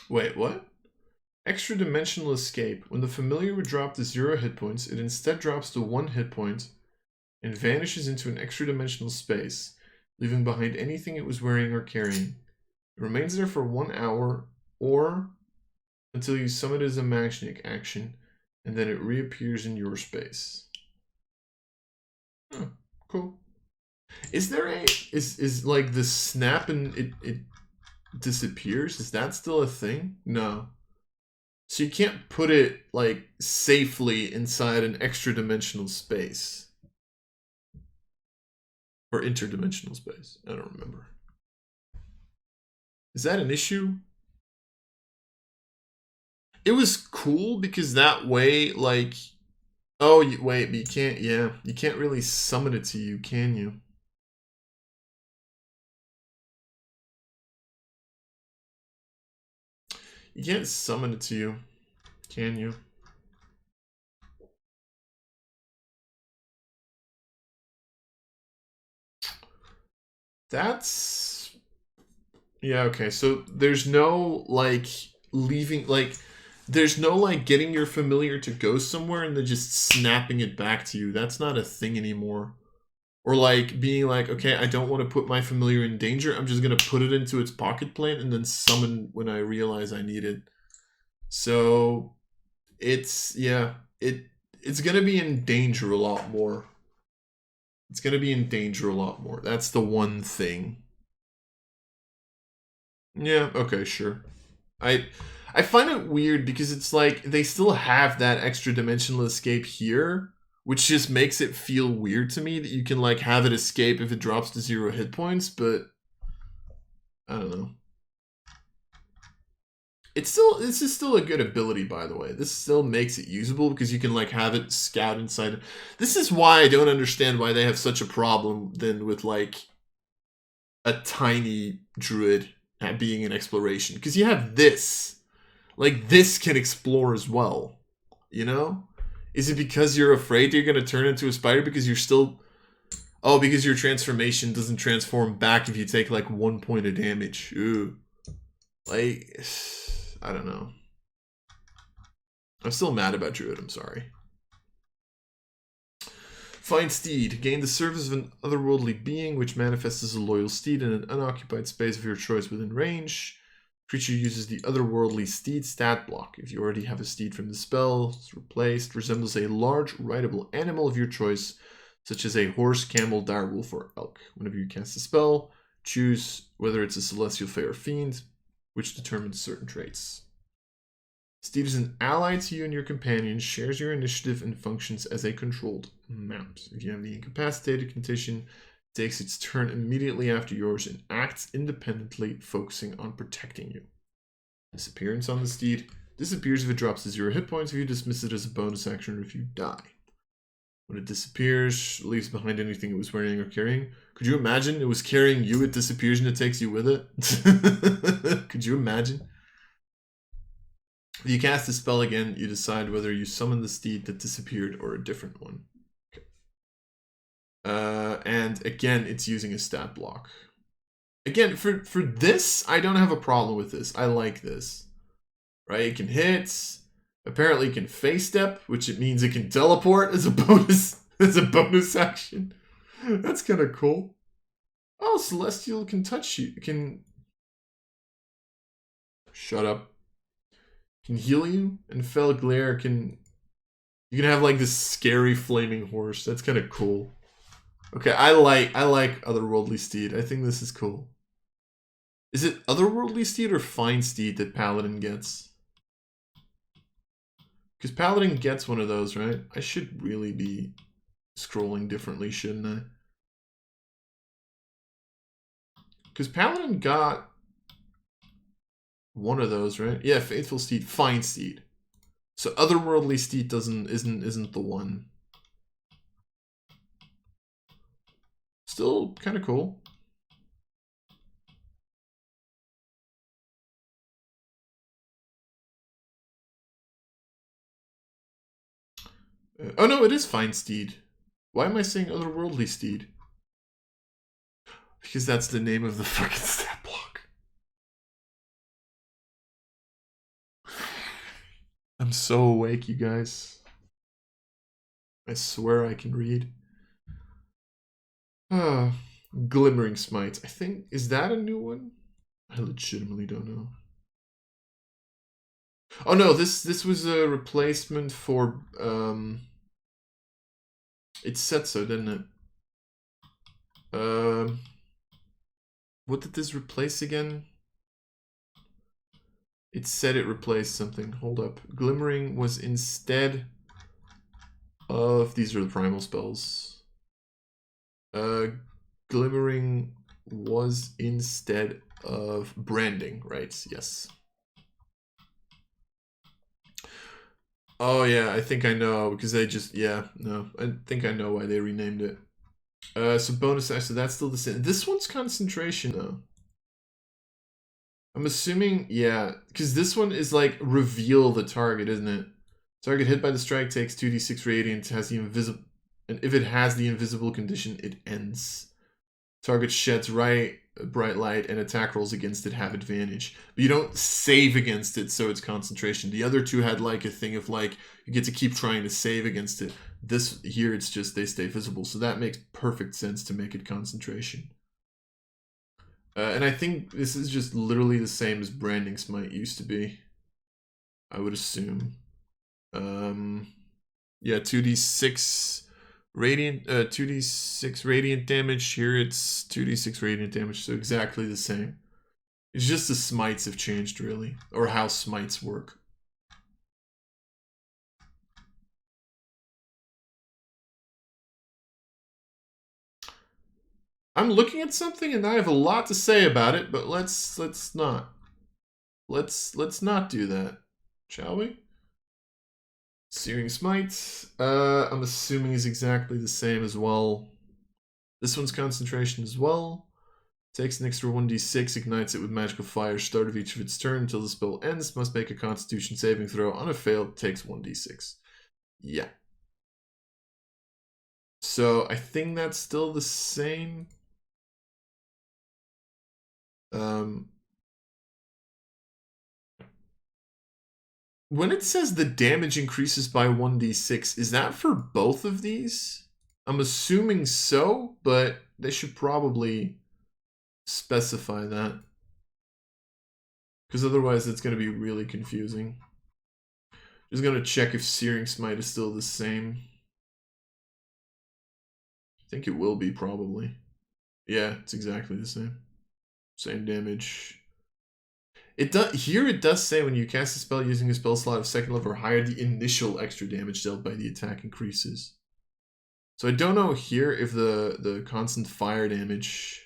Wait, what? Extra dimensional escape. When the familiar would drop to 0 hit points, it instead drops to 1 hit point and vanishes into an extra dimensional space, leaving behind anything it was wearing or carrying. It remains there for 1 hour or until you summon it as a magic action, and then it reappears in your space. Cool. Is there a is like the snap and it disappears? Is that still a thing? No. So you can't put it like safely inside an extra dimensional space. Or interdimensional space. I don't remember. Is that an issue? It was cool because that way, like, oh wait, but you can't. Yeah, you can't really summon it to you, can you? You can't summon it to you, can you? That's... yeah, okay. So there's no, like, leaving, like, there's no, like, getting your familiar to go somewhere and then just snapping it back to you. That's not a thing anymore. Or, like, being like, okay, I don't want to put my familiar in danger. I'm just going to put it into its pocket plane and then summon when I realize I need it. So, it's, yeah, it's going to be in danger a lot more. It's going to be in danger a lot more. That's the one thing. Yeah, okay, sure. I find it weird because it's like they still have that extra dimensional escape here, which just makes it feel weird to me that you can like have it escape if it drops to 0 hit points, but I don't know. This is still a good ability, by the way. This still makes it usable because you can like have it scout inside. This is why I don't understand why they have such a problem then with like a tiny druid being an exploration, because you have this. Like, this can explore as well, you know? Is it because you're afraid you're going to turn into a spider because you're still... oh, because your transformation doesn't transform back if you take, like, 1 point of damage. Ooh. Like, I don't know. I'm still mad about Druid, I'm sorry. Find steed. Gain the service of an otherworldly being, which manifests as a loyal steed in an unoccupied space of your choice within range. Creature uses the otherworldly steed stat block. If you already have a steed from the spell, it's replaced. Resembles a large rideable animal of your choice, such as a horse, camel, direwolf, or elk. Whenever you cast a spell, choose whether it's a celestial, fae, or fiend, which determines certain traits. Steed is an ally to you and your companions, shares your initiative, and functions as a controlled mount. If you have the incapacitated condition, it takes its turn immediately after yours and acts independently, focusing on protecting you. Disappearance on the steed. Disappears if it drops to 0 hit points, if you dismiss it as a bonus action, or if you die. When it disappears, it leaves behind anything it was wearing or carrying. Could you imagine it was carrying you, it disappears, and it takes you with it? Could you imagine? If you cast the spell again, you decide whether you summon the steed that disappeared or a different one. Okay. And again, it's using a stat block. Again, for this, I don't have a problem with this. I like this. Right? It can hit. Apparently it can face step, which it means it can teleport as a bonus action. That's kind of cool. Oh, Celestial can touch you. Can... shut up. Can heal you, and Fell Glare can... you can have like this scary flaming horse. That's kind of cool. Okay, I like Otherworldly Steed. I think this is cool. Is it Otherworldly Steed or Fine Steed that Paladin gets? Because Paladin gets one of those, right? I should really be scrolling differently, shouldn't I? Because Paladin got one of those, right? Yeah, Faithful Steed, Fine Steed. So Otherworldly Steed isn't the one. Still kind of cool. Oh no, it is Fine Steed. Why am I saying Otherworldly Steed? Because that's the name of the fucking stat block. I'm so awake, you guys. I swear I can read. Glimmering Smite. I think, is that a new one? I legitimately don't know. Oh no, this was a replacement for it said so, didn't it? What did this replace again? It said it replaced something. Hold up. Glimmering was instead of, these are the primal spells. Glimmering was instead of branding, right? Yes. Oh yeah, I think I know, because they just, yeah, no. I think I know why they renamed it. So bonus action, so that's still the same. This one's concentration though. I'm assuming, yeah, because this one is like reveal the target, isn't it? Target hit by the strike takes 2d6 radiant, has the invisible, and if it has the invisible condition, it ends. Target sheds bright light, and attack rolls against it have advantage. But you don't save against it, so it's concentration. The other two had like a thing of like, you get to keep trying to save against it. This here, it's just they stay visible, so that makes perfect sense to make it concentration. And I think this is just literally the same as Branding Smite used to be. I would assume. Yeah, 2d6 radiant, 2d6 radiant damage. Here it's 2d6 radiant damage, so exactly the same. It's just the smites have changed, really, or how smites work. I'm looking at something and I have a lot to say about it, but let's not. Let's not do that, shall we? Searing Smite, I'm assuming is exactly the same as well. This one's concentration as well. Takes an extra 1d6, ignites it with magical fire, start of each of its turn until the spell ends, must make a constitution saving throw. On a fail, takes 1d6. Yeah. So I think that's still the same. When it says the damage increases by 1d6, is that for both of these? I'm assuming so, but they should probably specify that. Because otherwise it's going to be really confusing. Just going to check if Searing Smite is still the same. I think it will be, probably. Yeah, it's exactly the same. Same damage. It does say when you cast a spell using a spell slot of second level or higher, the initial extra damage dealt by the attack increases. So I don't know here if the constant fire damage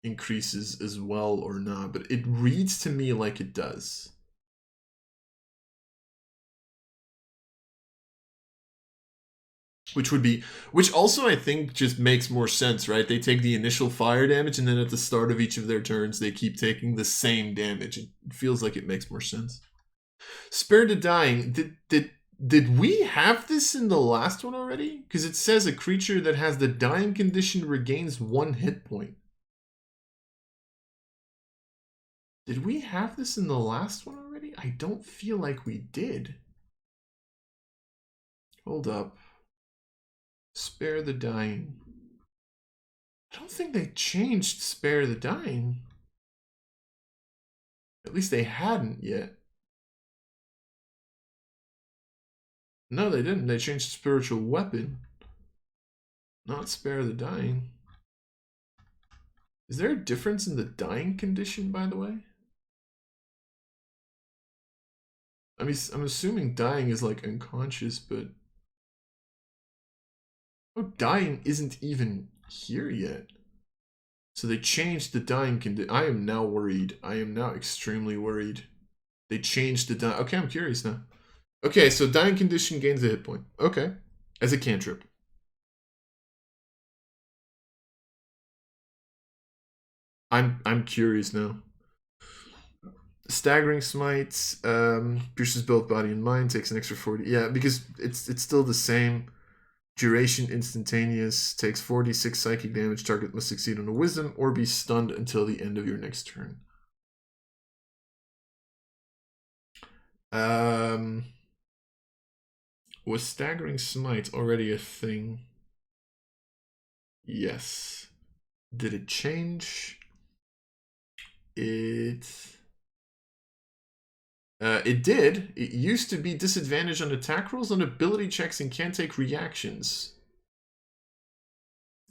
increases as well or not, but it reads to me like it does. Which also I think just makes more sense, right? They take the initial fire damage and then at the start of each of their turns, they keep taking the same damage. It feels like it makes more sense. Spare the Dying. Did we have this in the last one already? Because it says a creature that has the dying condition regains 1 hit point. Did we have this in the last one already? I don't feel like we did. Hold up. Spare the Dying. I don't think they changed Spare the Dying. At least they hadn't yet. No, they didn't. They changed Spiritual Weapon. Not Spare the Dying. Is there a difference in the dying condition, by the way? I mean, I'm assuming dying is like unconscious, but... Oh, dying isn't even here yet. So they changed the dying condition. I am now worried. I am now extremely worried. They changed the dying... Okay, I'm curious now. Okay, so dying condition gains a hit point. Okay. As a cantrip. I'm curious now. Staggering Smite pierces both body and mind, takes an extra 40. Yeah, because it's still the same. Duration instantaneous, takes 46 psychic damage. Target must succeed on a wisdom or be stunned until the end of your next turn. Was Staggering Smite already a thing? Yes. Did it change? It did. It used to be disadvantage on attack rolls, on ability checks, and can't take reactions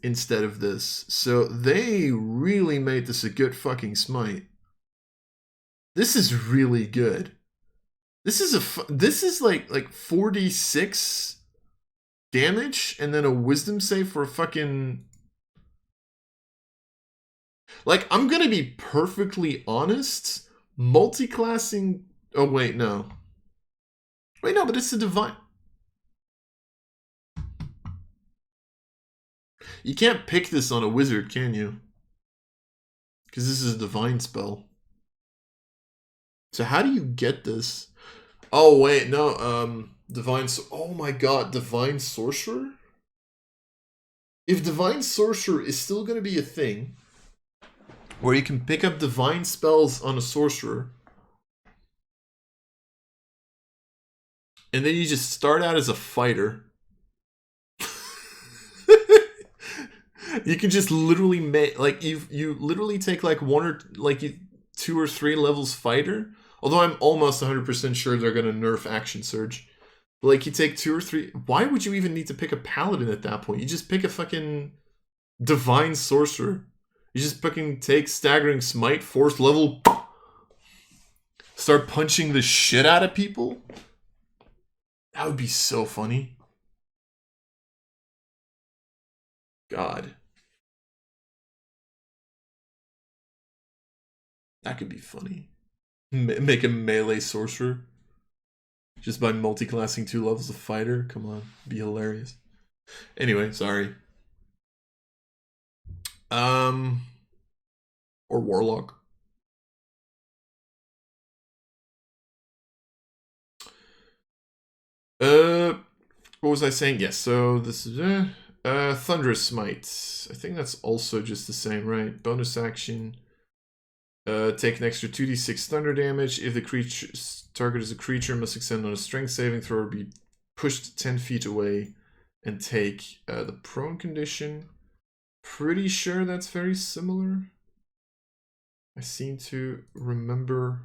instead of this. So they really made this a good fucking smite. This is really good. This is like 4d6 damage and then a wisdom save for a fucking... Like, I'm gonna be perfectly honest. Multiclassing... Oh, wait, no. Wait, no, but it's a divine... You can't pick this on a wizard, can you? Because this is a divine spell. So how do you get this? Oh, wait, no, divine... Oh my god, divine sorcerer? If divine sorcerer is still gonna be a thing, where you can pick up divine spells on a sorcerer, and then you just start out as a fighter. You can just literally make, like, you literally take like 2 or 3 levels fighter. Although I'm almost 100% sure they're gonna nerf action surge. But like, you take 2 or 3. Why would you even need to pick a paladin at that point? You just pick a fucking divine sorcerer. You just fucking take Staggering Smite, 4th level, start punching the shit out of people? That would be so funny. God. That could be funny. Make a melee sorcerer. Just by multiclassing 2 levels of fighter. Come on, be hilarious. Anyway, sorry. Or warlock. What was I saying? Yes, so this is Thunderous Smite. I think that's also just the same, right? Bonus action. Take an extra 2d6 thunder damage. If the creature's target is a creature, must extend on a strength saving throw or be pushed 10 feet away and take the prone condition. Pretty sure that's very similar. I seem to remember.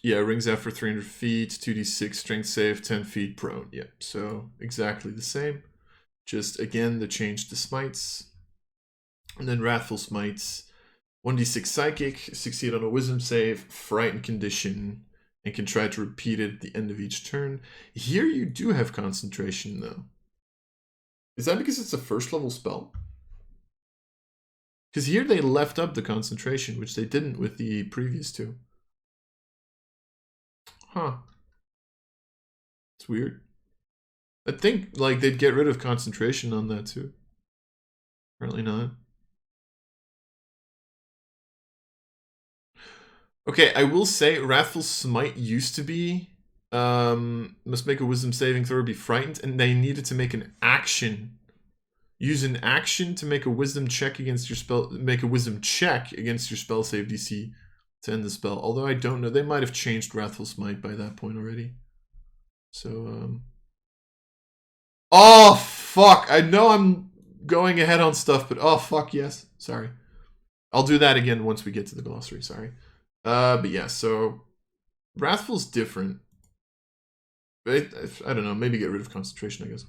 Yeah, rings out for 300 feet, 2d6 strength save, 10 feet prone. Yep, so exactly the same. Just, again, the change to smites. And then Wrathful Smites. 1d6 psychic, succeed on a wisdom save, frightened condition, and can try to repeat it at the end of each turn. Here you do have concentration, though. Is that because it's a 1st level spell? Because here they left up the concentration, which they didn't with the previous 2. Huh. It's weird. I think, like, they'd get rid of concentration on that, too. Apparently not. Okay, I will say Wrathful Smite used to be must make a wisdom saving throw or be frightened, and they needed to make an action. Use an action to make a wisdom check against your spell, make a wisdom check against your spell save DC to end the spell. Although I don't know, they might have changed Wrathful Smite by that point already. So oh fuck, I know I'm going ahead on stuff, but oh fuck yes. Sorry. I'll do that again once we get to the glossary, sorry. But yeah, so Wrathful's different. I don't know, maybe get rid of concentration, I guess.